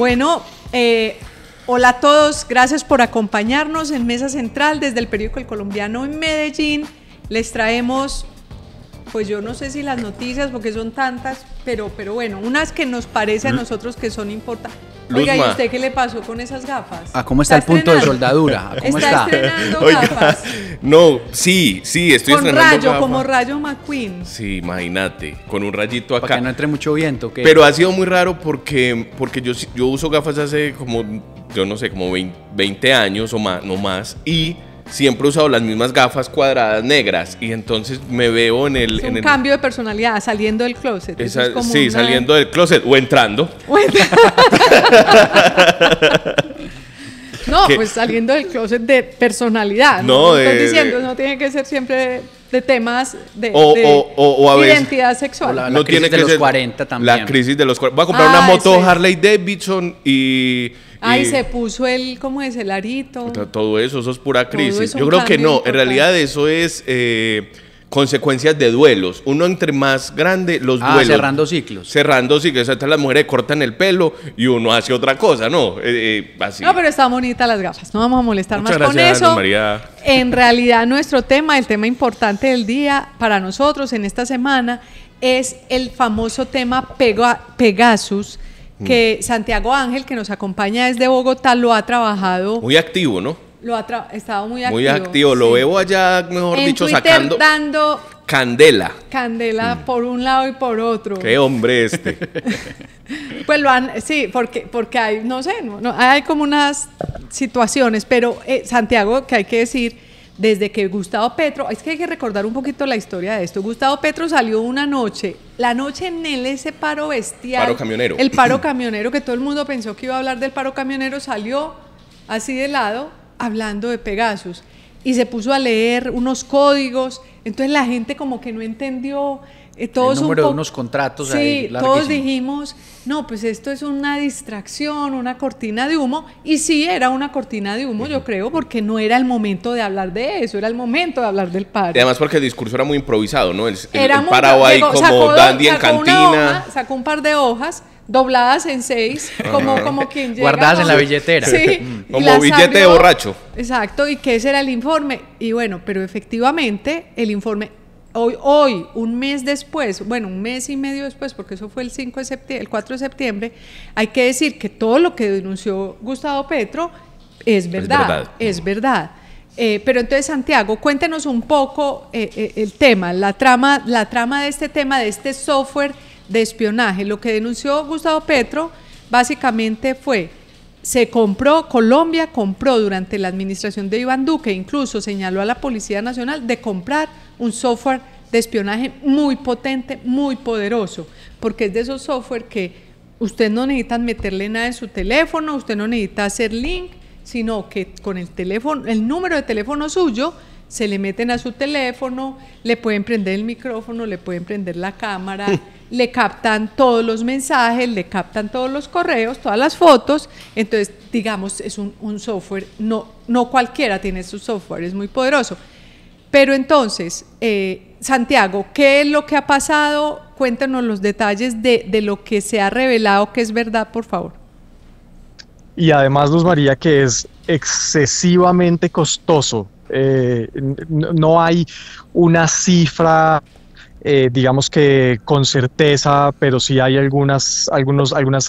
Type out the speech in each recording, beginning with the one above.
Bueno, hola a todos, gracias por acompañarnos en Mesa Central desde el periódico El Colombiano en Medellín. Les traemos, pues yo no sé si las noticias, porque son tantas, pero bueno, unas que nos parece a nosotros que son importantes. Oiga, ¿y usted qué le pasó con esas gafas? ¿Cómo está el punto de soldadura? ¿Cómo está estrenando gafas? No, sí, estoy con estrenando rayo, gafas. Como Rayo McQueen. Sí, imagínate, con un rayito acá. Para que no entre mucho viento. ¿Qué? Pero ha sido muy raro porque yo uso gafas hace como, yo no sé, como 20 años o más, no más, y siempre he usado las mismas gafas cuadradas negras, y entonces me veo en el... Es un cambio de personalidad, saliendo del closet. Sí, saliendo del closet o entrando. No, pues saliendo del closet de personalidad. No, estoy diciendo, no tiene que ser siempre de temas de o a veces, identidad sexual. La no crisis tiene que de los ser 40 también. La crisis de los 40. Voy a comprar una moto Harley Davidson y se puso ¿cómo es? El arito. Todo eso es pura crisis. Yo creo que no, importante. En realidad eso es consecuencias de duelos. Uno entre más grande, los duelos. Cerrando ciclos. Entonces las mujeres cortan el pelo y uno hace otra cosa, ¿no? Así. No, pero están bonitas las gafas. No vamos a molestar Muchas más gracias, con eso. María. En realidad nuestro tema, el tema importante del día para nosotros en esta semana es el famoso tema Pegasus, que Santiago Ángel, que nos acompaña desde Bogotá, lo ha trabajado. Muy activo, ¿no? Estado muy activo. Muy activo, sí. Lo veo allá, mejor en dicho, Twitter sacando dando candela por un lado y por otro. Qué hombre este. Pues sí, porque hay, no sé, hay como unas situaciones, pero Santiago, que hay que decir, desde que Gustavo Petro, es que hay que recordar un poquito la historia de esto. Gustavo Petro salió una noche, la noche en ese paro bestial. Paro camionero. El paro camionero, que todo el mundo pensó que iba a hablar del paro camionero, salió así de lado, hablando de Pegasus, y se puso a leer unos códigos, entonces la gente como que no entendió, todos el número de unos contratos. Sí, ahí, todos dijimos, no, pues esto es una distracción, una cortina de humo, y sí era una cortina de humo, yo creo, porque no era el momento de hablar de eso, era el momento de hablar del paro. Y además porque el discurso era muy improvisado, ¿no? El parado ahí como dandy en cantina. Sacó un par de hojas, dobladas en 6, como quien llega. Guardadas en la billetera. Sí. Como billete de borracho. Exacto, y que ese era el informe. Y bueno, pero efectivamente el informe, hoy, un mes después, bueno, un mes y medio después, porque eso fue el 4 de septiembre, hay que decir que todo lo que denunció Gustavo Petro es verdad. Pero entonces, Santiago, cuéntenos un poco el tema, la trama de este tema, de este software de espionaje. Lo que denunció Gustavo Petro básicamente fue, Colombia compró durante la administración de Iván Duque, incluso señaló a la Policía Nacional de comprar un software de espionaje muy potente, muy poderoso, porque es de esos software que usted no necesita meterle nada en su teléfono, usted no necesita hacer link, sino que con el teléfono, el número de teléfono suyo, se le meten a su teléfono, le pueden prender el micrófono, le pueden prender la cámara, le captan todos los mensajes, le captan todos los correos, todas las fotos. Entonces, digamos, es un software, no cualquiera tiene su software, es muy poderoso. Pero entonces, Santiago, ¿qué es lo que ha pasado? Cuéntanos los detalles de lo que se ha revelado que es verdad, por favor. Y además, Luz María, que es excesivamente costoso. No hay una cifra, digamos que con certeza, pero sí hay algunos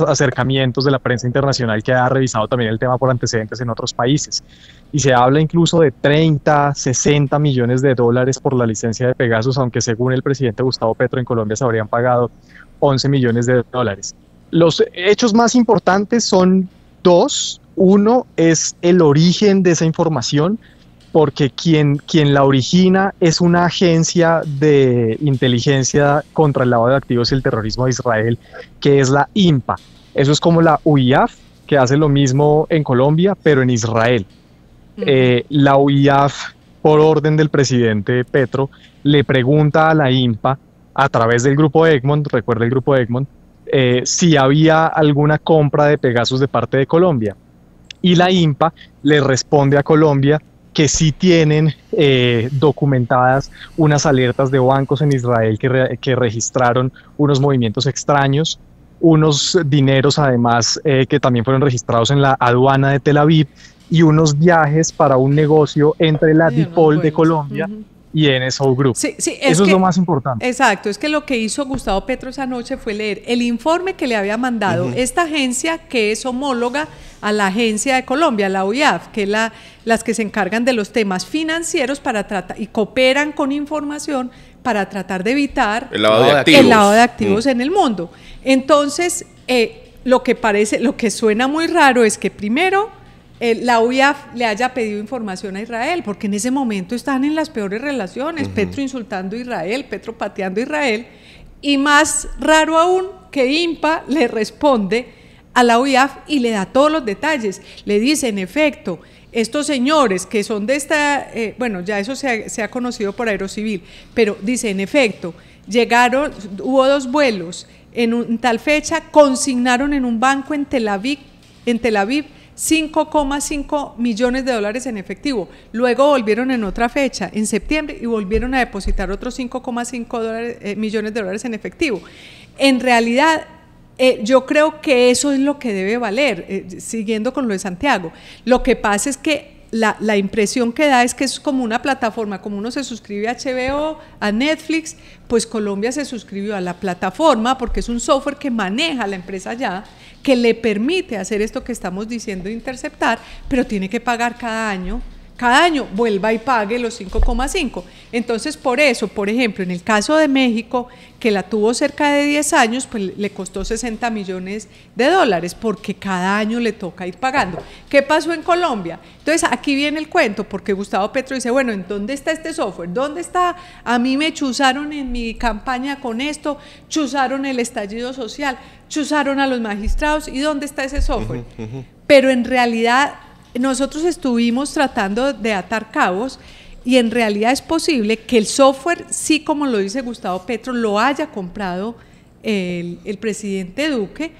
acercamientos de la prensa internacional que ha revisado también el tema por antecedentes en otros países. Y se habla incluso de 30, 60 millones de dólares por la licencia de Pegasus, aunque según el presidente Gustavo Petro en Colombia se habrían pagado 11 millones de dólares. Los hechos más importantes son dos. Uno es el origen de esa información, porque quien la origina es una agencia de inteligencia contra el lavado de activos y el terrorismo de Israel, que es la INPA. Eso es como la UIAF, que hace lo mismo en Colombia, pero en Israel. La UIAF, por orden del presidente Petro, le pregunta a la INPA, a través del grupo Egmont, recuerda el grupo Egmont, si había alguna compra de Pegasus de parte de Colombia. Y la INPA le responde a Colombia que sí tienen documentadas unas alertas de bancos en Israel que registraron unos movimientos extraños unos dineros además que también fueron registrados en la aduana de Tel Aviv y unos viajes para un negocio entre la DIPOL de Colombia y NSO Group. Sí, eso es lo más importante. Exacto, es que lo que hizo Gustavo Petro esa noche fue leer el informe que le había mandado esta agencia que es homóloga a la agencia de Colombia, la UIAF, que es las que se encargan de los temas financieros para tratar y cooperan con información para tratar de evitar el lavado de activos en el mundo. Entonces, lo que suena muy raro es que primero la UIAF le haya pedido información a Israel, porque en ese momento están en las peores relaciones, Petro insultando a Israel, Petro pateando a Israel, y más raro aún que INPA le responde a la UIAF y le da todos los detalles, le dice, en efecto, estos señores que son de esta, bueno, ya eso se ha conocido por Aerocivil, pero dice, en efecto, hubo 2 vuelos en tal fecha, consignaron en un banco en Tel Aviv 5,5 millones de dólares en efectivo. Luego volvieron en otra fecha, en septiembre, y volvieron a depositar otros 5,5 millones de dólares en efectivo. En realidad, yo creo que eso es lo que debe valer, siguiendo con lo de Santiago. Lo que pasa es que la impresión que da es que es como una plataforma, como uno se suscribe a HBO, a Netflix, pues Colombia se suscribió a la plataforma porque es un software que maneja la empresa ya, que le permite hacer esto que estamos diciendo, interceptar, pero tiene que pagar cada año vuelva y pague los 5,5. Entonces, por eso, por ejemplo, en el caso de México, que la tuvo cerca de 10 años, pues le costó 60 millones de dólares, porque cada año le toca ir pagando. ¿Qué pasó en Colombia? Entonces, aquí viene el cuento, porque Gustavo Petro dice, bueno, ¿en dónde está este software? ¿Dónde está? A mí me chuzaron en mi campaña con esto, chuzaron el estallido social, chuzaron a los magistrados, ¿y dónde está ese software? Pero en realidad nosotros estuvimos tratando de atar cabos y en realidad es posible que el software, sí, como lo dice Gustavo Petro, lo haya comprado el presidente Duque.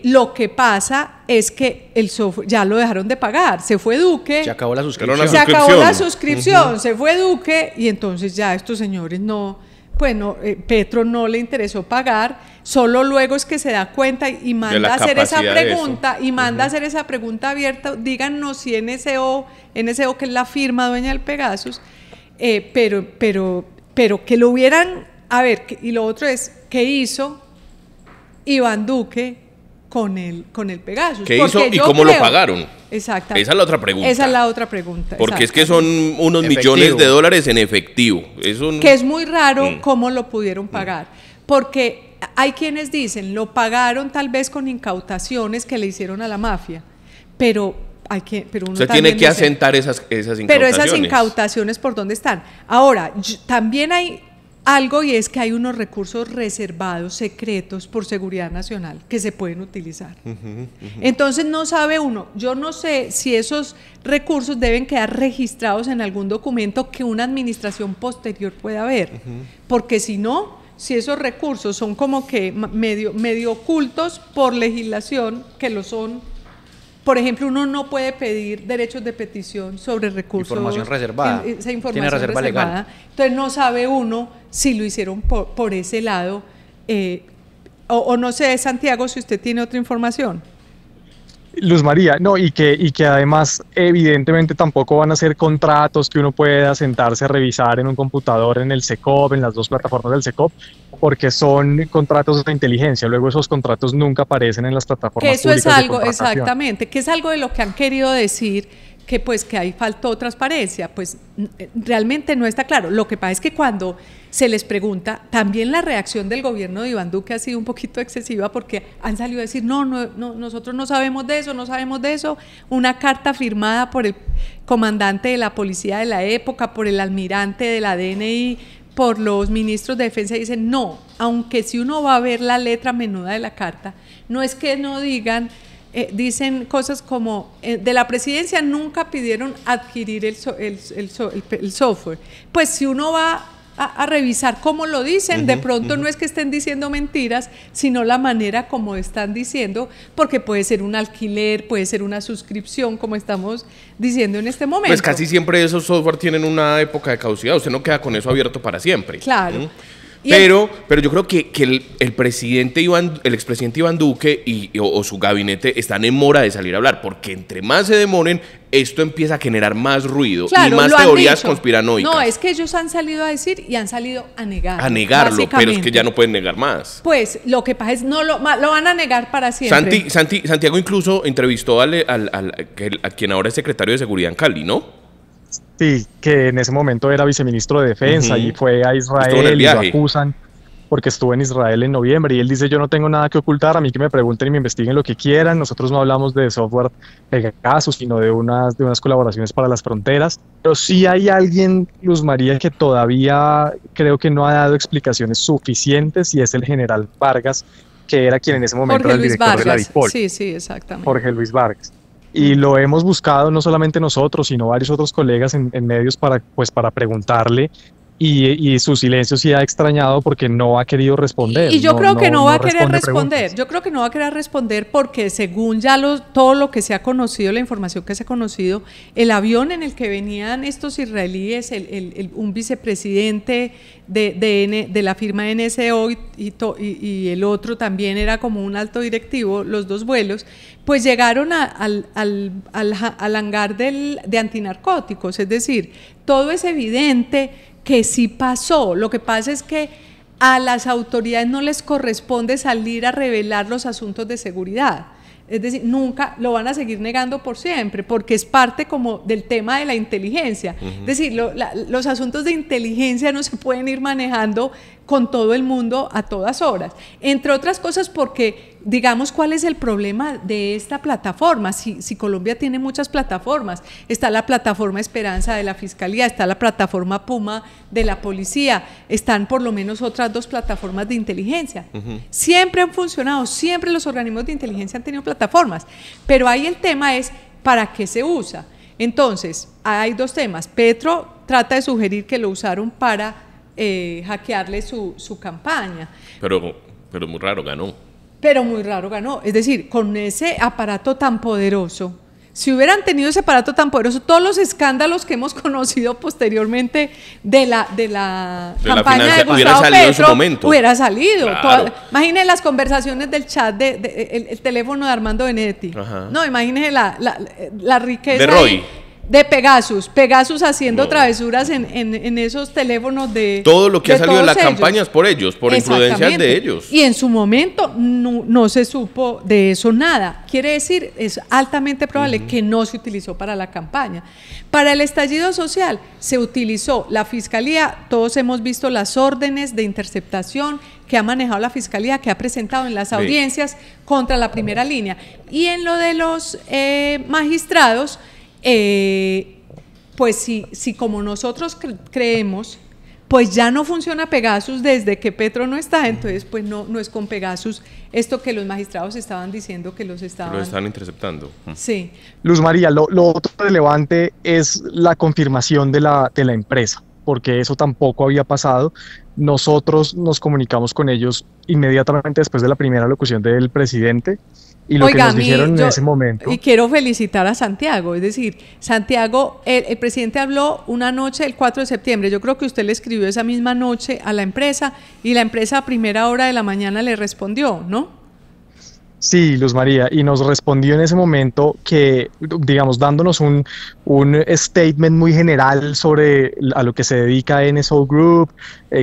Lo que pasa es que el software ya lo dejaron de pagar, se fue Duque, se acabó la suscripción, se fue Duque y entonces ya estos señores Petro no le interesó pagar, solo luego es que se da cuenta y manda a hacer esa pregunta abierta, díganos si NSO que es la firma dueña del Pegasus, pero que lo hubieran, a ver, y lo otro es, ¿qué hizo Iván Duque con el Pegasus? ¿Qué hizo y cómo lo pagaron? Exactamente. Esa es la otra pregunta. Porque es que son unos millones de dólares en efectivo. Que es muy raro cómo lo pudieron pagar. Porque hay quienes dicen, lo pagaron tal vez con incautaciones que le hicieron a la mafia. Pero uno tiene que asentar esas incautaciones. Pero esas incautaciones, ¿por dónde están? Ahora, también hay algo, y es que hay unos recursos reservados, secretos, por seguridad nacional, que se pueden utilizar. Entonces no sabe uno, yo no sé si esos recursos deben quedar registrados en algún documento que una administración posterior pueda ver, porque si no, si esos recursos son como que medio ocultos por legislación, que lo son. Por ejemplo, uno no puede pedir derechos de petición sobre recursos. Información reservada. Esa información tiene reserva reservada. Legal. Entonces no sabe uno si lo hicieron por ese lado. O no sé, Santiago, si usted tiene otra información. Luz María, no, y que además evidentemente tampoco van a ser contratos que uno pueda sentarse a revisar en un computador en el SECOP, en las 2 plataformas del SECOP, porque son contratos de inteligencia. Luego esos contratos nunca aparecen en las plataformas públicas. Que eso es algo, exactamente, que es algo de lo que han querido decir, que ahí faltó transparencia. Pues realmente no está claro. Lo que pasa es que cuando se les pregunta, también la reacción del gobierno de Iván Duque ha sido un poquito excesiva, porque han salido a decir, no, nosotros no sabemos de eso, una carta firmada por el comandante de la policía de la época, por el almirante de la DNI, por los ministros de defensa, dicen, no, aunque si uno va a ver la letra menuda de la carta, no es que no digan, dicen cosas como, de la presidencia nunca pidieron adquirir el software. Pues si uno va a revisar cómo lo dicen, de pronto no es que estén diciendo mentiras, sino la manera como están diciendo, porque puede ser un alquiler, puede ser una suscripción, como estamos diciendo en este momento. Pues casi siempre esos software tienen una época de caducidad, usted no queda con eso abierto para siempre. Claro. Pero yo creo que el presidente el expresidente Iván Duque o su gabinete están en mora de salir a hablar, porque entre más se demoren, esto empieza a generar más ruido, claro, y más teorías conspiranoicas. No, es que ellos han salido a decir y han salido a negar. A negarlo, pero es que ya no pueden negar más. Pues lo que pasa es no lo van a negar para siempre. Santiago incluso entrevistó a quien ahora es secretario de Seguridad en Cali, ¿no? Sí, que en ese momento era viceministro de Defensa y fue a Israel y lo acusan porque estuvo en Israel en noviembre y él dice: yo no tengo nada que ocultar, a mí que me pregunten y me investiguen lo que quieran, nosotros no hablamos de software Pegasus, sino de unas colaboraciones para las fronteras. Pero sí hay alguien, Luz María, que todavía creo que no ha dado explicaciones suficientes, y es el general Vargas, que era quien en ese momento era el director de la DIPOL. Sí, exactamente. Jorge Luis Vargas. Y lo hemos buscado no solamente nosotros, sino varios otros colegas en medios para preguntarle, y su silencio sí ha extrañado porque no ha querido responder. Y yo creo que no va a querer responder. Yo creo que no va a querer responder porque según ya todo lo que se ha conocido, la información que se ha conocido, el avión en el que venían estos israelíes, un vicepresidente de la firma NSO y el otro también era como un alto directivo, los dos vuelos, pues llegaron al hangar de antinarcóticos. Es decir, todo es evidente que sí pasó. Lo que pasa es que a las autoridades no les corresponde salir a revelar los asuntos de seguridad. Es decir, nunca lo van a seguir negando por siempre, porque es parte como del tema de la inteligencia. Es decir, los asuntos de inteligencia no se pueden ir manejando con todo el mundo a todas horas. Entre otras cosas porque, digamos, ¿cuál es el problema de esta plataforma? Si Colombia tiene muchas plataformas, está la plataforma Esperanza de la Fiscalía, está la plataforma Puma de la Policía, están por lo menos otras 2 plataformas de inteligencia. Siempre han funcionado, siempre los organismos de inteligencia han tenido plataformas, pero ahí el tema es ¿para qué se usa? Entonces, hay 2 temas. Petro trata de sugerir que lo usaron para hackearle su campaña. Pero muy raro ganó. Pero muy raro ganó. Es decir, con ese aparato tan poderoso, si hubieran tenido ese aparato tan poderoso, todos los escándalos que hemos conocido posteriormente de la campaña de Gustavo Petro hubiera salido. Claro. Imagínense las conversaciones del chat el teléfono de Armando Benedetti. No, imagínense la riqueza de Roy. De Pegasus haciendo travesuras en esos teléfonos de todo lo que ha salido de la campaña es por ellos, por imprudencias de ellos. Y en su momento no se supo de eso nada. Quiere decir, es altamente probable que no se utilizó para la campaña. Para el estallido social se utilizó la Fiscalía, todos hemos visto las órdenes de interceptación que ha manejado la Fiscalía, que ha presentado en las audiencias contra la primera línea. Y en lo de los magistrados, pues si como nosotros creemos, pues ya no funciona Pegasus desde que Petro no está, entonces pues no es con Pegasus esto que los magistrados estaban diciendo que los estaban interceptando. Sí. Luz María, lo otro relevante es la confirmación de la empresa, porque eso tampoco había pasado. Nosotros nos comunicamos con ellos inmediatamente después de la primera locución del presidente. Y lo que nos dijeron en ese momento. Y quiero felicitar a Santiago, es decir, Santiago, el presidente habló una noche el 4 de septiembre, yo creo que usted le escribió esa misma noche a la empresa y la empresa a primera hora de la mañana le respondió, ¿no? Sí, Luz María, y nos respondió en ese momento que, digamos, dándonos un statement muy general sobre a lo que se dedica NSO Group,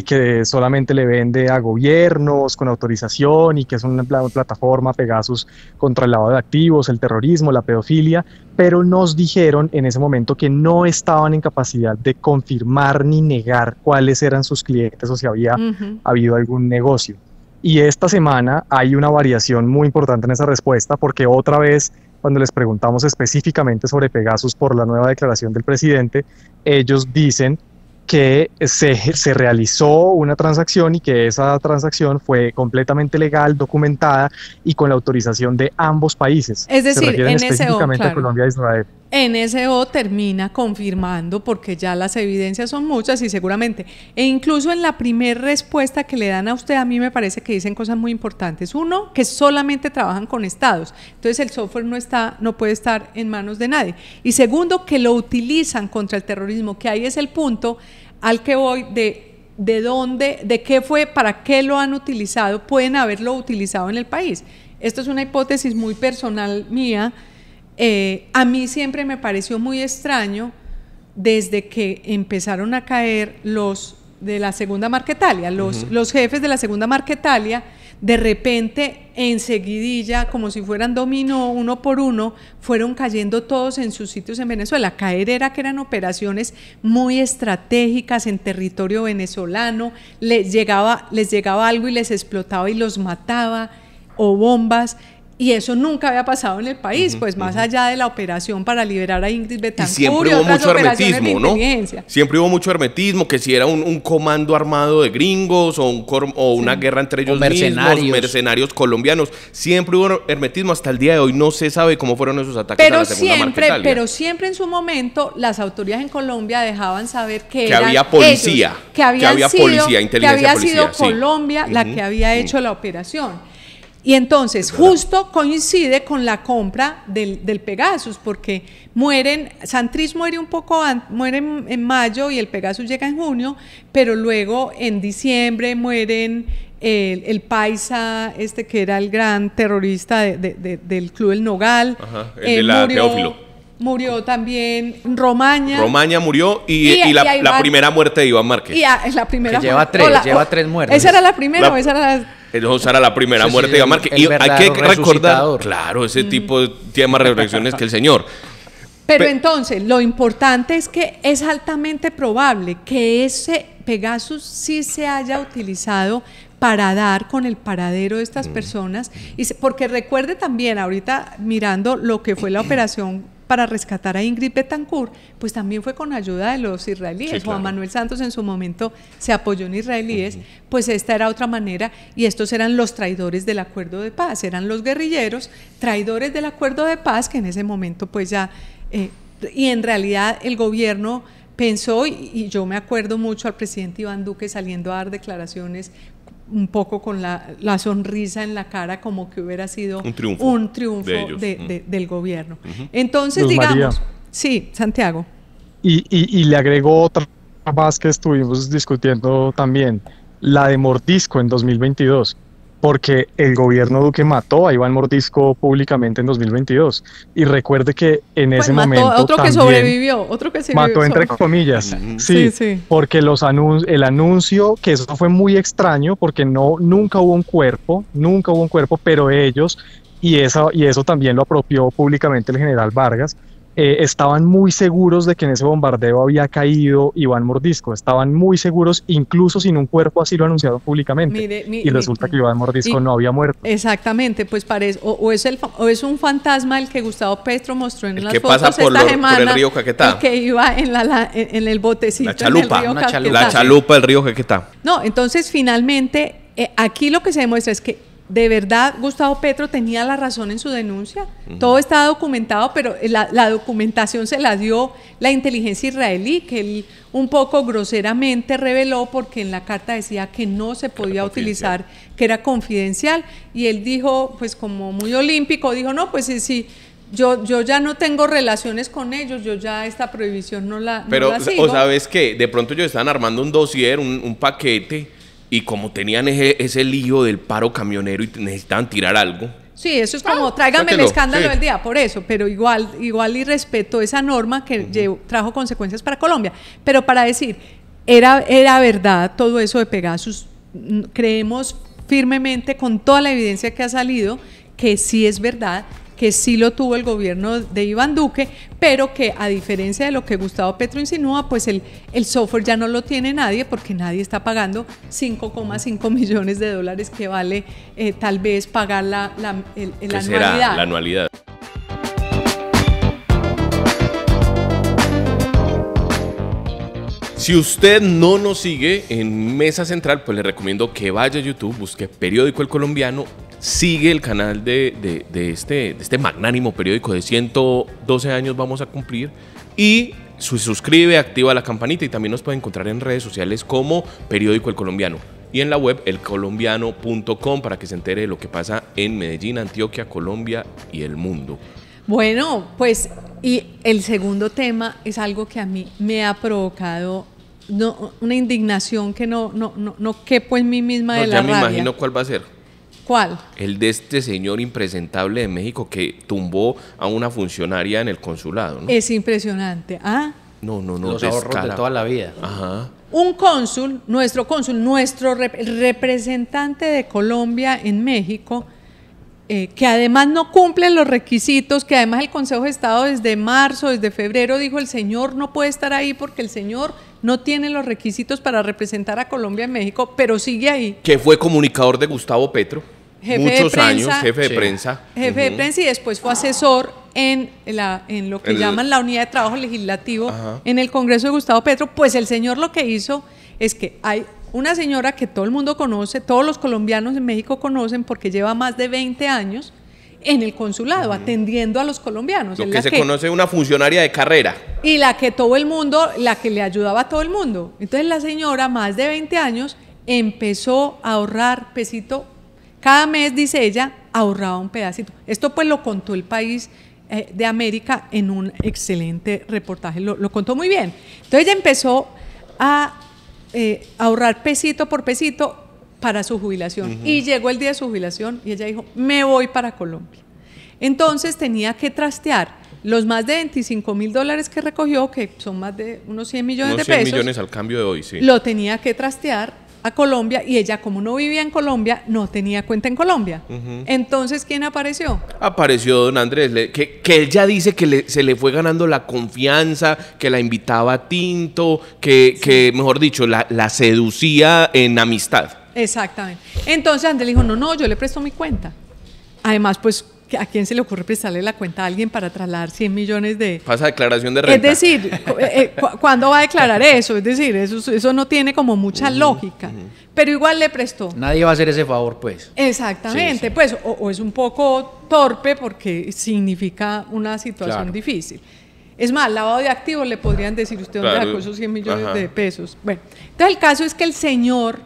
que solamente le vende a gobiernos con autorización y que es una plataforma Pegasus contra el lavado de activos, el terrorismo, la pedofilia, pero nos dijeron en ese momento que no estaban en capacidad de confirmar ni negar cuáles eran sus clientes o si había habido algún negocio. Y esta semana hay una variación muy importante en esa respuesta, porque otra vez, cuando les preguntamos específicamente sobre Pegasus por la nueva declaración del presidente, ellos dicen que se realizó una transacción y que esa transacción fue completamente legal, documentada y con la autorización de ambos países. Es decir, se refieren específicamente a Colombia e Israel. NSO termina confirmando, porque ya las evidencias son muchas y seguramente, e incluso en la primera respuesta que le dan a usted, a mí me parece que dicen cosas muy importantes. Uno, que solamente trabajan con estados, entonces el software no puede estar en manos de nadie. Y segundo, que lo utilizan contra el terrorismo, que ahí es el punto al que voy de de dónde, de qué fue, para qué lo han utilizado, pueden haberlo utilizado en el país. Esto es una hipótesis muy personal mía. A mí siempre me pareció muy extraño desde que empezaron a caer los de la Segunda Marquetalia, los jefes de la Segunda Marquetalia, de repente, enseguidilla, como si fueran dominó, uno por uno, fueron cayendo todos en sus sitios en Venezuela. Caer era que eran operaciones muy estratégicas en territorio venezolano, les llegaba algo y les explotaba y los mataba, o bombas, y eso nunca había pasado en el país, pues más allá de la operación para liberar a Ingrid Betancourt. Y siempre hubo mucho hermetismo, ¿no? Siempre hubo mucho hermetismo, que si era un comando armado de gringos o una guerra entre ellos mismos, mercenarios colombianos, siempre hubo hermetismo. Hasta el día de hoy no se sabe cómo fueron esos ataques a la Segunda Marquetalia. Pero siempre en su momento las autoridades en Colombia dejaban saber que había policía, ellos, que había inteligencia que había policía, sido Colombia la que había hecho la operación. Y entonces justo coincide con la compra del Pegasus, porque Santris muere muere en mayo y el Pegasus llega en junio, pero luego en diciembre mueren el Paisa, que era el gran terrorista del Club El Nogal, el de la Teófilo. Murió también Romaña. Romaña murió y la primera muerte de Iván Márquez. La primera lleva tres muertes. ¿Esa era la primera o esa era la...? Esa era la primera muerte de Iván Márquez. Y hay que recordar, claro, ese tipo tiene más reflexiones que el señor. Pero entonces, lo importante es que es altamente probable que ese Pegasus sí se haya utilizado para dar con el paradero de estas personas. Porque recuerde también, ahorita mirando lo que fue la operación para rescatar a Ingrid Betancourt, pues también fue con ayuda de los israelíes. Sí, claro. Juan Manuel Santos en su momento se apoyó en israelíes, pues esta era otra manera, y estos eran los traidores del acuerdo de paz, eran los guerrilleros traidores del acuerdo de paz, que en ese momento pues ya, y en realidad el gobierno pensó, y yo me acuerdo mucho al presidente Iván Duque saliendo a dar declaraciones un poco con la sonrisa en la cara, como que hubiera sido un triunfo del gobierno. Entonces, Luz digamos, María. Sí, Santiago. Y le agregó otra más que estuvimos discutiendo también, la de Mordisco en 2022, porque el gobierno Duque mató a Iván Mordisco públicamente en 2022. Y recuerde que en ese momento otro que también sobrevivió, mató entre comillas, sí, porque el anuncio, que eso fue muy extraño, porque nunca hubo un cuerpo, pero ellos, y eso también lo apropió públicamente el general Vargas, estaban muy seguros de que en ese bombardeo había caído Iván Mordisco, estaban muy seguros, incluso sin un cuerpo, así lo anunciaron públicamente, y resulta que Iván Mordisco no había muerto. Exactamente, pues parece, o es un fantasma el que Gustavo Petro mostró en las fotos pasa por esta semana, por el río Caquetá, el que iba en el botecito, la chalupa, en el río Caquetá. La chalupa del río Caquetá. No, entonces finalmente aquí lo que se demuestra es que de verdad Gustavo Petro tenía la razón en su denuncia. Todo está documentado, pero la documentación se la dio la inteligencia israelí, que él un poco groseramente reveló, porque en la carta decía que no se podía utilizar, que era confidencial, y él dijo, pues como muy olímpico, dijo, no, pues sí, yo ya no tengo relaciones con ellos, yo ya esta prohibición no la sigo. O sabes que de pronto ellos estaban armando un dossier, un paquete, y como tenían ese lío del paro camionero y necesitaban tirar algo. Sí, eso es como, tráigame el escándalo del día, por eso, pero igual y respetó esa norma que trajo consecuencias para Colombia. Pero para decir, era verdad todo eso de Pegasus, creemos firmemente, con toda la evidencia que ha salido, que sí es verdad, que sí lo tuvo el gobierno de Iván Duque, pero que a diferencia de lo que Gustavo Petro insinúa, pues el software ya no lo tiene nadie, porque nadie está pagando 5,5 millones de dólares que vale tal vez pagar la anualidad. Será la anualidad. Si usted no nos sigue en Mesa Central, pues le recomiendo que vaya a YouTube, busque Periódico El Colombiano, sigue el canal de este magnánimo periódico de 112 años vamos a cumplir, y se suscribe, activa la campanita, y también nos puede encontrar en redes sociales como Periódico El Colombiano y en la web elcolombiano.com para que se entere de lo que pasa en Medellín, Antioquia, Colombia y el mundo. Bueno, pues y el segundo tema es algo que a mí me ha provocado una indignación que no quepo en mí misma de la rabia. Ya me imagino cuál va a ser. ¿Cuál? El de este señor impresentable de México que tumbó a una funcionaria en el consulado, ¿no? Es impresionante. ¿Ah? No. Los ahorros de toda la vida. Ajá. Un cónsul, nuestro representante de Colombia en México, que además no cumple los requisitos, que además el Consejo de Estado desde marzo, desde febrero dijo el señor no puede estar ahí porque el señor no tiene los requisitos para representar a Colombia en México, pero sigue ahí. Que fue comunicador de Gustavo Petro. Jefe muchos de prensa, años, jefe de prensa. Jefe de prensa y después fue asesor en lo que llaman la unidad de trabajo legislativo en el Congreso de Gustavo Petro. Pues el señor lo que hizo es que hay una señora que todo el mundo conoce, todos los colombianos en México conocen porque lleva más de 20 años en el consulado atendiendo a los colombianos. Lo que se conoce una funcionaria de carrera. Y la que todo el mundo, la que le ayudaba a todo el mundo. Entonces la señora, más de 20 años, empezó a ahorrar pesito. Cada mes, dice ella, ahorraba un pedacito. Esto pues lo contó El País de América en un excelente reportaje, lo contó muy bien. Entonces ella empezó a ahorrar pesito por pesito para su jubilación y llegó el día de su jubilación y ella dijo, me voy para Colombia. Entonces tenía que trastear los más de $25,000 que recogió, que son más de unos 100 millones de pesos. 100 millones al cambio de hoy, sí. Lo tenía que trastear a Colombia y ella, como no vivía en Colombia, no tenía cuenta en Colombia. Entonces, ¿quién apareció? Apareció don Andrés, que él ya dice que se le fue ganando la confianza, que la invitaba a tinto, que mejor dicho, la seducía en amistad. Exactamente. Entonces Andrés le dijo, no, yo le presto mi cuenta. Además, pues, ¿a quién se le ocurre prestarle la cuenta a alguien para trasladar 100 millones de...? Pasa declaración de renta. Es decir, ¿cuándo va a declarar eso? Es decir, eso no tiene como mucha lógica. Pero igual le prestó. Nadie va a hacer ese favor, pues. Exactamente, sí. Pues, o es un poco torpe porque significa una situación difícil. Es más, lavado de activos le podrían decir usted dónde sacó esos 100 millones de pesos. Bueno, entonces el caso es que el señor,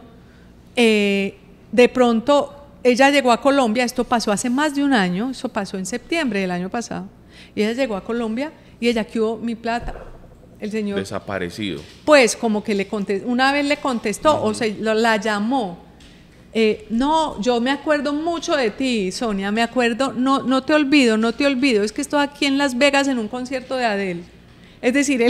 de pronto... Ella llegó a Colombia, esto pasó hace más de un año, eso pasó en septiembre del año pasado, y ella llegó a Colombia y ella, ¿qué hubo? Mi plata, el señor... Desaparecido. Pues como que una vez le contestó, o sea, la llamó, no, yo me acuerdo mucho de ti, Sonia, me acuerdo, no te olvido, es que estoy aquí en Las Vegas en un concierto de Adele. Es decir,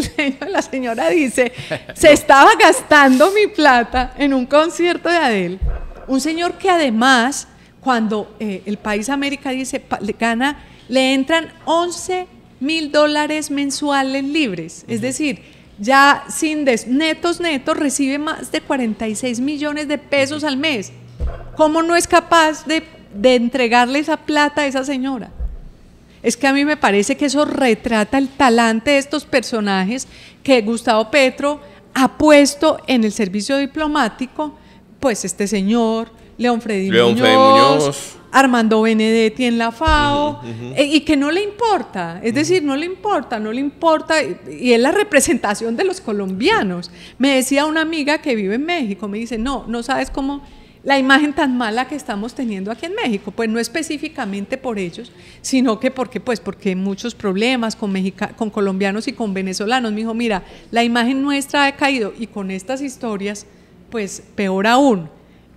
la señora dice, se estaba gastando mi plata en un concierto de Adele. Un señor que además, cuando El País América dice, le entran $11,000 mensuales libres. Es decir, ya sin netos, recibe más de 46 millones de pesos al mes. ¿Cómo no es capaz de entregarle esa plata a esa señora? Es que a mí me parece que eso retrata el talante de estos personajes que Gustavo Petro ha puesto en el servicio diplomático. Pues este señor, León Freddy Muñoz, Armando Benedetti en la FAO, y que no le importa, es decir, no le importa, y es la representación de los colombianos. Me decía una amiga que vive en México, me dice, no sabes cómo la imagen tan mala que estamos teniendo aquí en México, pues no específicamente por ellos, sino que porque hay muchos problemas con colombianos y con venezolanos. Me dijo, mira, la imagen nuestra ha caído y con estas historias pues peor aún.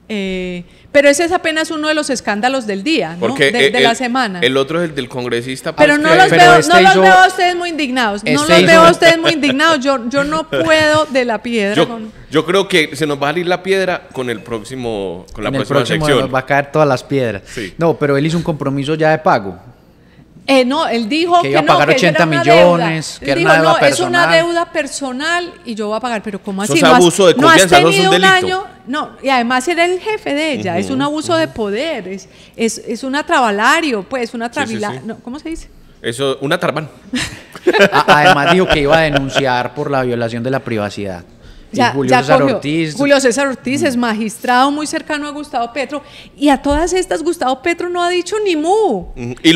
Pero ese es apenas uno de los escándalos del día, ¿no? de la semana. El otro es el del congresista. Pero no los veo a ustedes muy indignados. Yo no puedo de la piedra. Yo creo que se nos va a salir la piedra con la próxima sección. Nos va a caer todas las piedras. Sí. No, pero él hizo un compromiso ya de pago. No, él dijo que iba a pagar 80 millones, que él dijo, no, es una deuda personal y yo voy a pagar, pero ¿cómo así? Eso es abuso de confianza, no has tenido un delito. Un año, no, y además era el jefe de ella, es un abuso de poder, es un atrabalario, pues, sí. No, ¿cómo se dice? Eso, una tarbán. Además dijo que iba a denunciar por la violación de la privacidad. Julio César Ortiz es magistrado muy cercano a Gustavo Petro y a todas estas Gustavo Petro no ha dicho ni mu. Y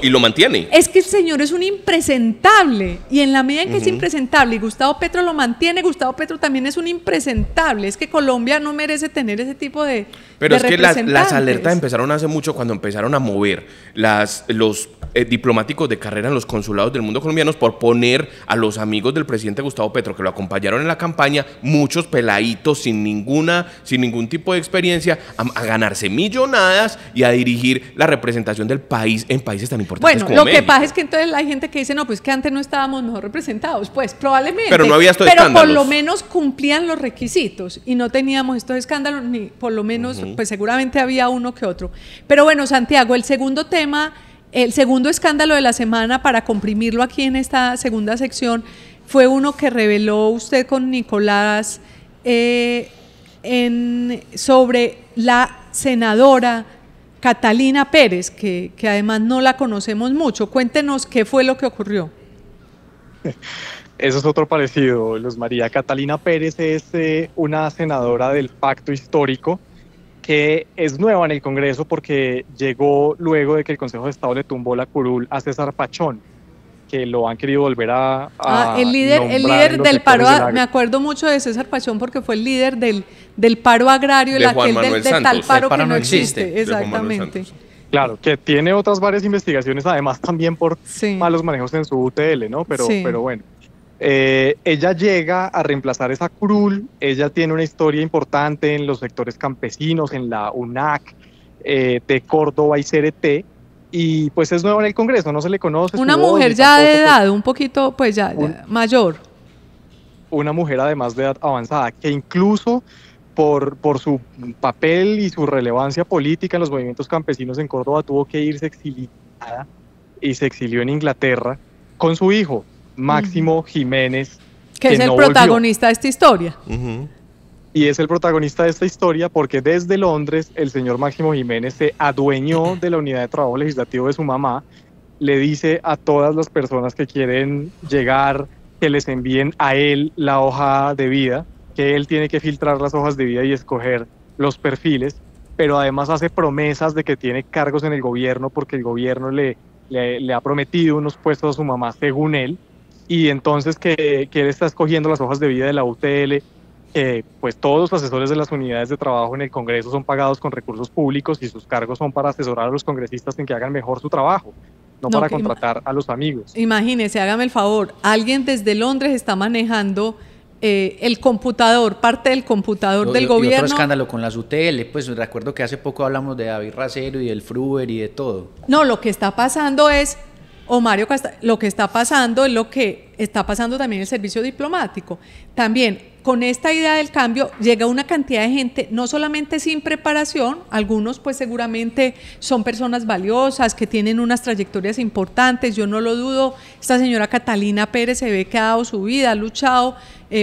lo mantiene. Es que el señor es un impresentable y en la medida en que es impresentable y Gustavo Petro lo mantiene, Gustavo Petro también es un impresentable. Es que Colombia no merece tener ese tipo de Pero es que las alertas empezaron hace mucho cuando empezaron a mover los diplomáticos de carrera en los consulados del mundo colombianos por poner a los amigos del presidente Gustavo Petro que lo acompañaron en la campaña campaña, muchos peladitos sin ningún tipo de experiencia, a ganarse millonadas y a dirigir la representación del país en países tan importantes como México. México. Lo que pasa es que entonces hay gente que dice, no, pues que antes no estábamos mejor representados, pues probablemente. Pero no había estos escándalos. Pero por escándalos. lo menos cumplían los requisitos y no teníamos estos escándalos, ni por lo menos, pues seguramente había uno que otro. Pero bueno, Santiago, el segundo tema, el segundo escándalo de la semana, para comprimirlo aquí en esta segunda sección, fue uno que reveló usted con Nicolás sobre la senadora Catalina Pérez, que además no la conocemos mucho. Cuéntenos qué fue lo que ocurrió. Eso es otro parecido, Luz María. Catalina Pérez es una senadora del Pacto Histórico que es nueva en el Congreso porque llegó luego de que el Consejo de Estado le tumbó la curul a César Pachón, que lo han querido volver el líder del paro, me acuerdo mucho de César Pachón porque fue el líder del paro agrario, de Juan Manuel del tal paro que no existe. Exactamente. Claro, que tiene otras varias investigaciones, además también por malos manejos en su UTL, ¿no? Pero bueno. Ella llega a reemplazar esa curul. Ella tiene una historia importante en los sectores campesinos, en la UNAC de Córdoba y CRT, y pues es nueva en el Congreso, no se le conoce. Una mujer ya de edad, un poquito pues ya mayor. Una mujer además de edad avanzada, que incluso por su papel y su relevancia política en los movimientos campesinos en Córdoba tuvo que irse exiliada y se exilió en Inglaterra con su hijo Máximo Jiménez, que es el protagonista de esta historia. Y es el protagonista de esta historia porque desde Londres el señor Máximo Jiménez se adueñó de la unidad de trabajo legislativo de su mamá, le dice a todas las personas que quieren llegar que les envíen a él la hoja de vida, que él tiene que filtrar las hojas de vida y escoger los perfiles, pero además hace promesas de que tiene cargos en el gobierno porque el gobierno le ha prometido unos puestos a su mamá según él. Y entonces que él está escogiendo las hojas de vida de la UTL, pues todos los asesores de las unidades de trabajo en el Congreso son pagados con recursos públicos y sus cargos son para asesorar a los congresistas en que hagan mejor su trabajo, no para contratar a los amigos. Imagínese, hágame el favor, alguien desde Londres está manejando el computador, parte del computador del gobierno. Y otro escándalo con las UTL, pues recuerdo que hace poco hablamos de David Racero y del Fruber y de todo. No, lo que está pasando es... Mario, lo que está pasando es lo que está pasando también en el servicio diplomático. También, con esta idea del cambio, llega una cantidad de gente, no solamente sin preparación, algunos pues seguramente son personas valiosas, que tienen unas trayectorias importantes, yo no lo dudo. Esta señora Catalina Pérez se ve que ha dado su vida, ha luchado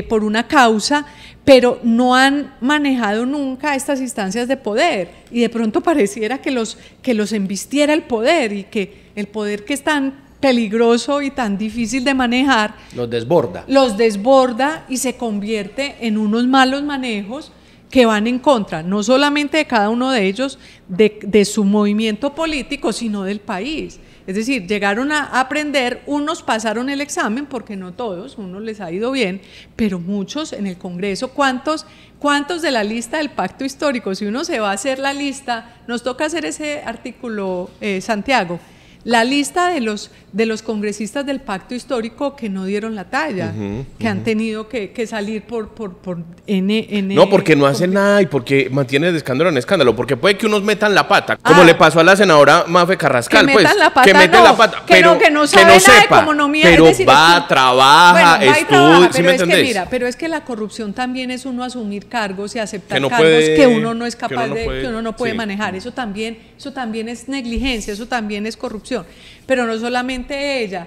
por una causa, pero no han manejado nunca estas instancias de poder, y de pronto pareciera que los embistiera el poder, y que el poder que es tan peligroso y tan difícil de manejar los desborda y se convierte en unos malos manejos que van en contra no solamente de cada uno de ellos, de su movimiento político, sino del país. Es decir, llegaron a aprender, unos pasaron el examen, porque no todos, unos les ha ido bien, pero muchos en el Congreso. ¿Cuántos de la lista del Pacto Histórico? Si uno se va a hacer la lista, nos toca hacer ese artículo, Santiago, la lista de los congresistas del Pacto Histórico que no dieron la talla, que han tenido que salir por N. No, porque no hacen nada y porque mantienen de escándalo en escándalo, porque puede que unos metan la pata, como le pasó a la senadora Mafe Carrascal, que metan la pata, pero que no sabe nada de economía, pero es decir, trabaja, estudia, ¿sí me entendés? Mira, pero es que la corrupción también es uno asumir cargos y aceptar cargos que uno no es capaz que uno no puede manejar. Eso también es negligencia, eso también es corrupción. Pero no solamente ella,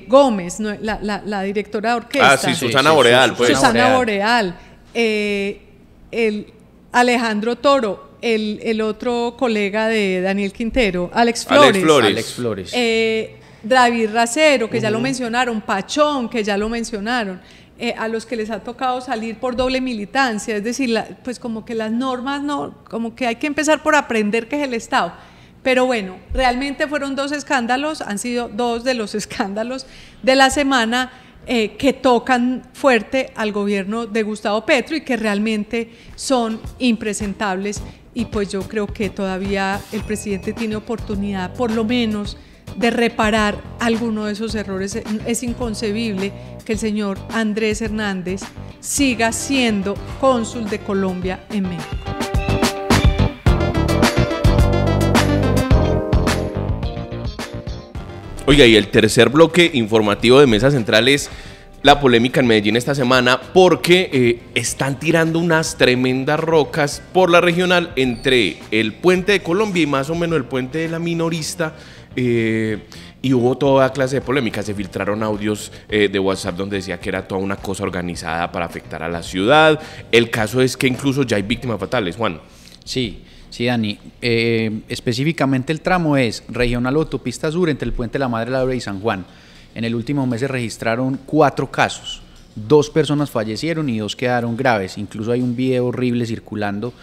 Gómez, la directora de orquesta. Sí, Susana Boreal. Pues. Susana Boreal, el Alejandro Toro, el otro colega de Daniel Quintero, Alex Flores. David Racero, que ya lo mencionaron, Pachón, que ya lo mencionaron. A los que les ha tocado salir por doble militancia, es decir, pues como que las normas como que hay que empezar por aprender qué es el Estado. Pero bueno, realmente fueron dos escándalos, han sido dos de los escándalos de la semana que tocan fuerte al gobierno de Gustavo Petro y que realmente son impresentables, y pues yo creo que todavía el presidente tiene oportunidad por lo menos de reparar alguno de esos errores. Es inconcebible que el señor Andrés Hernández siga siendo cónsul de Colombia en México. Oiga, y el tercer bloque informativo de Mesa Central es la polémica en Medellín esta semana porque están tirando unas tremendas rocas por la regional entre el puente de Colombia y más o menos el puente de la Minorista, y hubo toda clase de polémica. Se filtraron audios de WhatsApp donde decía que era toda una cosa organizada para afectar a la ciudad. El caso es que incluso ya hay víctimas fatales, Juan. Sí, Dani. Específicamente el tramo es Regional Autopista Sur entre el Puente de la Madre Laura y San Juan. En el último mes se registraron 4 casos. 2 personas fallecieron y 2 quedaron graves. Incluso hay un video horrible circulando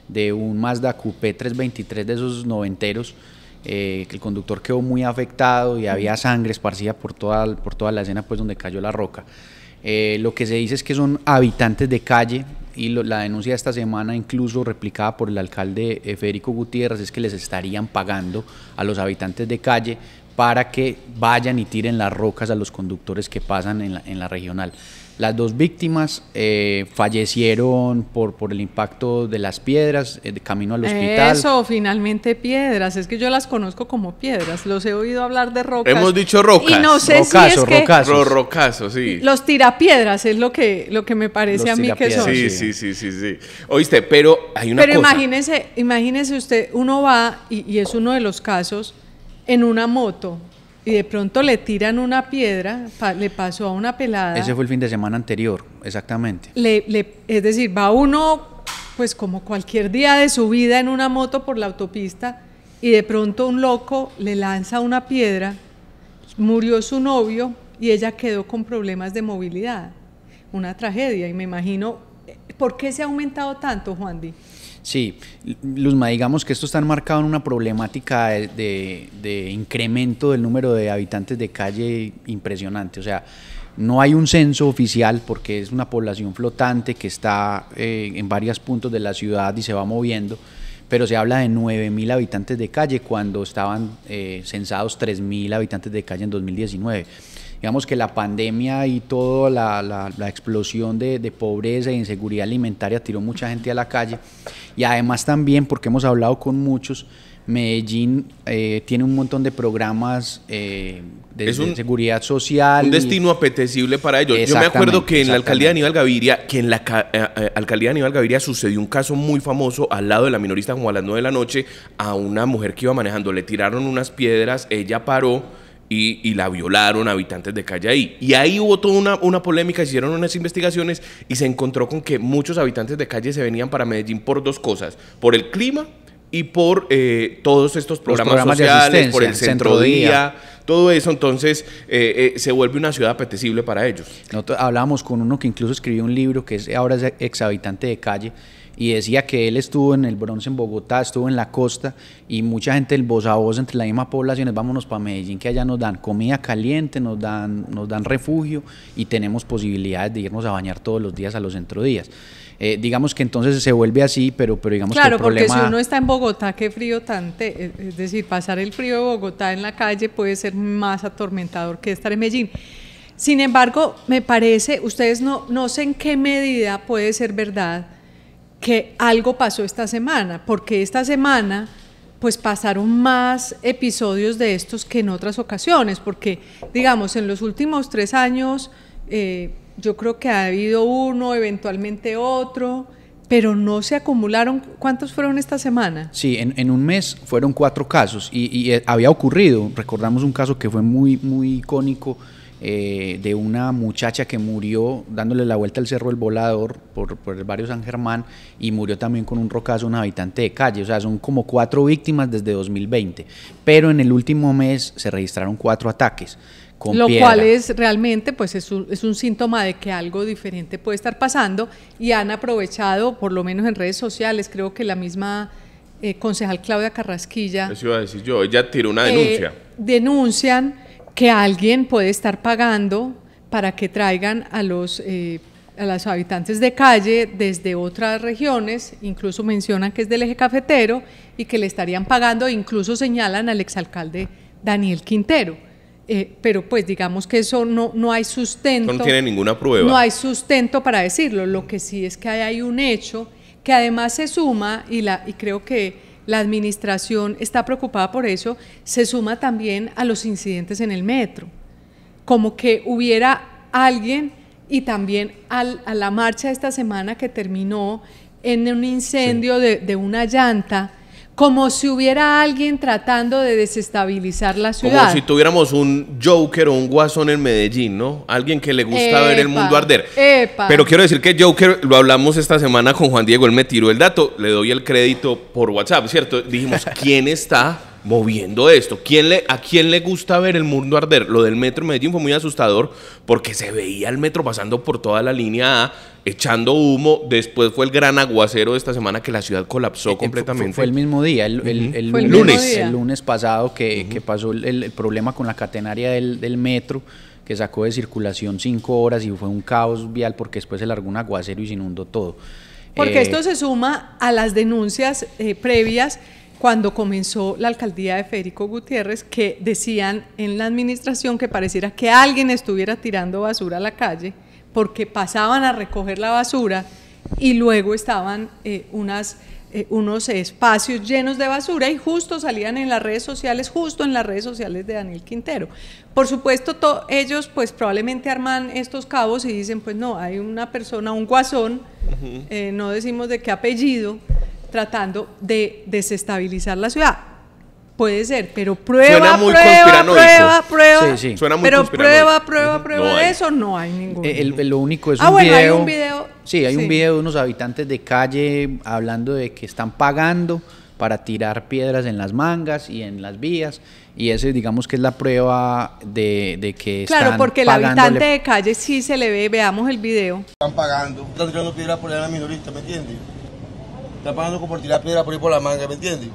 de un Mazda Coupé 323 de esos noventeros, que el conductor quedó muy afectado y había sangre esparcida por toda la escena, pues, donde cayó la roca. Lo que se dice es que son habitantes de calle, y la denuncia de esta semana, incluso replicada por el alcalde Federico Gutiérrez, es que les estarían pagando a los habitantes de calle para que vayan y tiren las rocas a los conductores que pasan en la regional. Las 2 víctimas fallecieron por el impacto de las piedras de camino al hospital. Eso, finalmente piedras, es que yo las conozco como piedras, los he oído hablar de rocas. Hemos dicho rocas. Y no sé rocazos, si es que Rocazos, sí. los tirapiedras es lo que me parece Los a mí que son. Sí. Oíste, pero hay una cosa. Pero imagínese usted, uno va, y es uno de los casos, en una moto, y de pronto le tiran una piedra, le pasó a una pelada. Ese fue el fin de semana anterior, exactamente. Es decir, va uno, pues como cualquier día de su vida en una moto por la autopista, y de pronto un loco le lanza una piedra, murió su novio y ella quedó con problemas de movilidad. Una tragedia, y me imagino, ¿por qué se ha aumentado tanto, Juan Di? Sí, Luzma, digamos que esto está enmarcado en una problemática de incremento del número de habitantes de calle impresionante. O sea, no hay un censo oficial porque es una población flotante que está en varios puntos de la ciudad y se va moviendo, pero se habla de 9.000 habitantes de calle cuando estaban censados 3.000 habitantes de calle en 2019. Digamos que la pandemia y toda la explosión de pobreza e inseguridad alimentaria tiró mucha gente a la calle, y además también, porque hemos hablado con muchos, Medellín tiene un montón de programas de seguridad social. Un destino apetecible para ellos. Yo me acuerdo que en la alcaldía de Aníbal Gaviria, alcaldía de Aníbal Gaviria sucedió un caso muy famoso al lado de la Minorista, como a las 9 de la noche, a una mujer que iba manejando, le tiraron unas piedras, ella paró y la violaron habitantes de calle ahí. Y ahí hubo toda una polémica, hicieron unas investigaciones y se encontró con que muchos habitantes de calle se venían para Medellín por 2 cosas: por el clima y por todos estos programas sociales, por el centro día, todo eso. Entonces se vuelve una ciudad apetecible para ellos. Nosotros hablábamos con uno que incluso escribió un libro, que ahora es ex habitante de calle, y decía que él estuvo en el Bronx en Bogotá, estuvo en la costa, y mucha gente del voz a voz entre las mismas poblaciones: vámonos para Medellín, que allá nos dan comida caliente, nos dan refugio y tenemos posibilidades de irnos a bañar todos los días a los centrodías. Digamos que entonces se vuelve así, pero digamos que el problema... Claro, porque si uno está en Bogotá, qué frío es decir, pasar el frío de Bogotá en la calle puede ser más atormentador que estar en Medellín. Sin embargo, me parece, ustedes no sé en qué medida puede ser verdad que algo pasó esta semana, porque esta semana pues pasaron más episodios de estos que en otras ocasiones, porque digamos en los últimos 3 años yo creo que ha habido uno, eventualmente otro, pero no se acumularon. ¿Cuántos fueron esta semana? Sí, en un mes fueron 4 casos y había ocurrido, recordamos un caso que fue muy, muy icónico, de una muchacha que murió dándole la vuelta al Cerro del Volador por el barrio San Germán, y murió también con un rocazo un habitante de calle. O sea, son como 4 víctimas desde 2020, pero en el último mes se registraron 4 ataques con lo piedra. Cual es realmente pues es un síntoma de que algo diferente puede estar pasando, y han aprovechado, por lo menos en redes sociales, creo que la misma concejal Claudia Carrasquilla, eso iba a decir yo, ella tiró una denuncia. Denuncian que alguien puede estar pagando para que traigan a los habitantes de calle desde otras regiones, incluso mencionan que es del eje cafetero, y que le estarían pagando, incluso señalan al exalcalde Daniel Quintero. pero pues digamos que eso no hay sustento. No tiene ninguna prueba. No hay sustento para decirlo. Lo que sí es que hay un hecho que además se suma, y creo que la administración está preocupada por eso, se suma también a los incidentes en el metro. Como que hubiera alguien, y también a la marcha de esta semana que terminó en un incendio de una llanta, como si hubiera alguien tratando de desestabilizar la ciudad. Como si tuviéramos un Joker o un Guasón en Medellín, ¿no? Alguien que le gusta ver el mundo arder. Pero quiero decir que Joker, lo hablamos esta semana con Juan Diego, él me tiró el dato, le doy el crédito por WhatsApp, ¿cierto? Dijimos, ¿quién está moviendo esto? ¿A quién le gusta ver el mundo arder? Lo del metro en Medellín fue muy asustador porque se veía el metro pasando por toda la línea A, echando humo. Después fue el gran aguacero de esta semana que la ciudad colapsó completamente. Fue el mismo día, el lunes pasado que pasó el problema con la catenaria del metro, que sacó de circulación 5 horas y fue un caos vial porque después se largó un aguacero y se inundó todo. Porque esto se suma a las denuncias previas cuando comenzó la alcaldía de Federico Gutiérrez, que decían en la administración que pareciera que alguien estuviera tirando basura a la calle, porque pasaban a recoger la basura y luego estaban unos espacios llenos de basura y justo salían en las redes sociales, de Daniel Quintero. Por supuesto, ellos pues probablemente arman estos cabos y dicen, pues no, hay una persona, un Guasón, no decimos de qué apellido, tratando de desestabilizar la ciudad. Puede ser, pero prueba Sí, suena muy pero conspiranoico. prueba de eso no hay ninguno. Lo único es un video. Hay un video. Sí, hay un video de unos habitantes de calle hablando de que están pagando para tirar piedras en las mangas y en las vías, y ese digamos que es la prueba de que están claro, porque el habitante de calle sí se le ve, veamos el video. Están pagando, están tirando piedras por allá en la minorista, ¿me entiendes? Están pagando por tirar piedras por ahí por la manga, ¿me entiendes?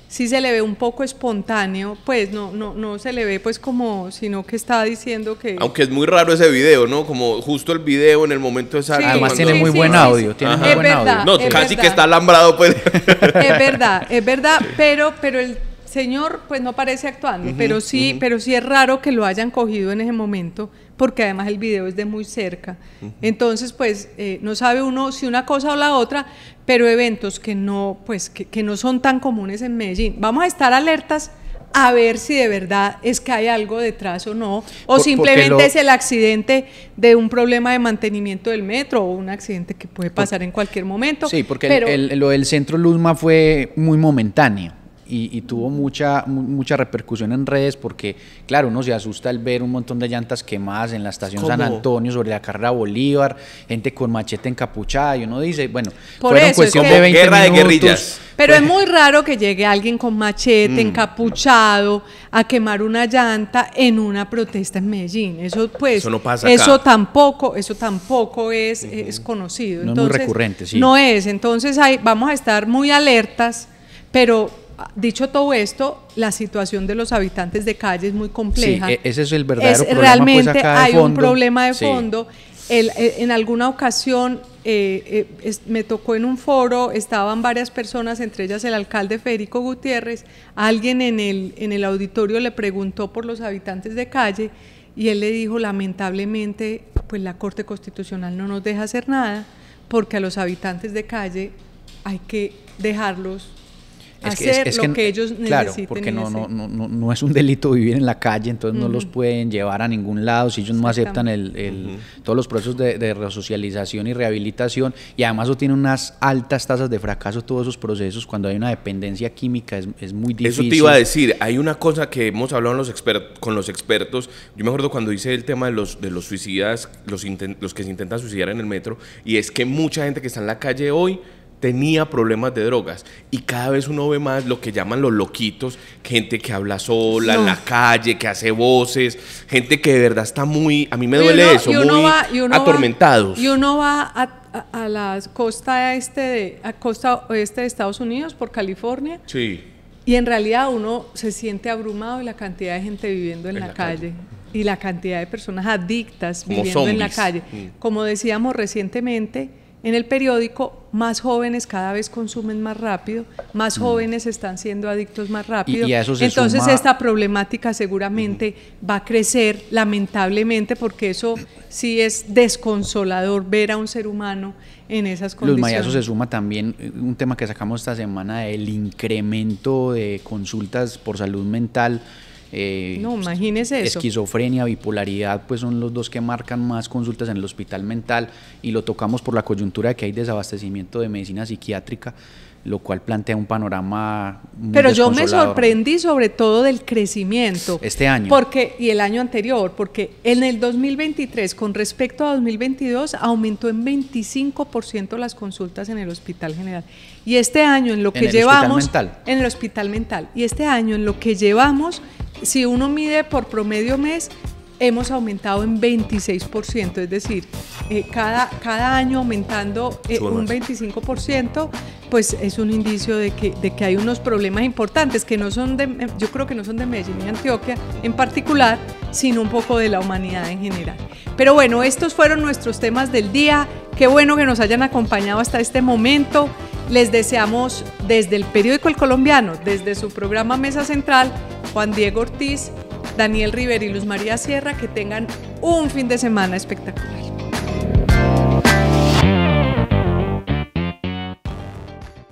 Sí se le ve un poco espontáneo, pues no se le ve pues como, sino que está diciendo que... Aunque es muy raro ese video, ¿no? Como justo el video en el momento exacto. Sí, además tiene muy buen audio, tiene muy buen audio. No, casi que está alambrado, pues. Es verdad, pero el señor pues no parece actuando, pero sí es raro que lo hayan cogido en ese momento, porque además el video es de muy cerca. Entonces, pues, no sabe uno si una cosa o la otra, pero eventos que no son tan comunes en Medellín. Vamos a estar alertas a ver si de verdad es que hay algo detrás o no, o simplemente es el accidente de un problema de mantenimiento del metro, o un accidente que puede pasar en cualquier momento. Sí, porque lo del centro Luzma fue muy momentáneo. Y tuvo mucha repercusión en redes porque, claro, uno se asusta al ver un montón de llantas quemadas en la estación San Antonio, sobre la carrera Bolívar, gente con machete encapuchada, y uno dice, bueno, fueron cuestión de 20 guerra minutos. De guerrillas. Pero es muy raro que llegue alguien con machete, encapuchado, a quemar una llanta en una protesta en Medellín. Eso no pasa acá. Eso tampoco es conocido. No es muy recurrente, sí. No es, entonces vamos a estar muy alertas, pero... Dicho todo esto, la situación de los habitantes de calle es muy compleja. Sí, ese es el verdadero problema. Realmente pues, acá hay de fondo. Un problema de fondo. En alguna ocasión me tocó en un foro, estaban varias personas, entre ellas el alcalde Federico Gutiérrez. Alguien en el auditorio le preguntó por los habitantes de calle y él le dijo, lamentablemente, pues la Corte Constitucional no nos deja hacer nada porque a los habitantes de calle hay que dejarlos hacer lo que ellos necesiten. Claro, porque no es un delito vivir en la calle, entonces no los pueden llevar a ningún lado si ellos no aceptan todos los procesos de resocialización y rehabilitación, y además eso tiene unas altas tasas de fracaso, todos esos procesos. Cuando hay una dependencia química es muy difícil. Eso te iba a decir, hay una cosa que hemos hablado con los expertos. Yo me acuerdo cuando hice el tema de los suicidas, los que se intentan suicidar en el metro, y es que mucha gente que está en la calle hoy tenía problemas de drogas, y cada vez uno ve más lo que llaman los loquitos, gente que habla sola en la calle, que hace voces, gente que de verdad está muy, a mí me duele eso, muy atormentados. Y uno va a la costa oeste de Estados Unidos, por California, sí, y en realidad uno se siente abrumado de la cantidad de gente viviendo en la calle. Y la cantidad de personas adictas viviendo en la calle. Como decíamos recientemente, en el periódico, más jóvenes cada vez consumen más rápido, más jóvenes están siendo adictos más rápido. Y a eso se entonces suma... esta problemática seguramente va a crecer, lamentablemente, porque eso sí es desconsolador ver a un ser humano en esas condiciones. Luzma, y a eso se suma también un tema que sacamos esta semana, el incremento de consultas por salud mental. No, imagínese eso. Esquizofrenia, bipolaridad, pues son los dos que marcan más consultas en el hospital mental, y lo tocamos por la coyuntura de que hay desabastecimiento de medicina psiquiátrica, lo cual plantea un panorama muy Pero yo me desconsolador. sorprendí sobre todo del crecimiento. Este año. Y el año anterior, porque en el 2023, con respecto a 2022, aumentó en 25% las consultas en el Hospital General. Y este año, en lo que llevamos... En el Hospital Mental. Y este año, en lo que llevamos, si uno mide por promedio mes, hemos aumentado en 26%, es decir, cada año aumentando un 25%, pues es un indicio de que hay unos problemas importantes que no son yo creo que no son de Medellín y Antioquia en particular, sino un poco de la humanidad en general. Pero bueno, estos fueron nuestros temas del día. Qué bueno que nos hayan acompañado hasta este momento. Les deseamos desde el periódico El Colombiano, desde su programa Mesa Central, Juan Diego Ortiz, Daniel Rivera y Luz María Sierra, que tengan un fin de semana espectacular.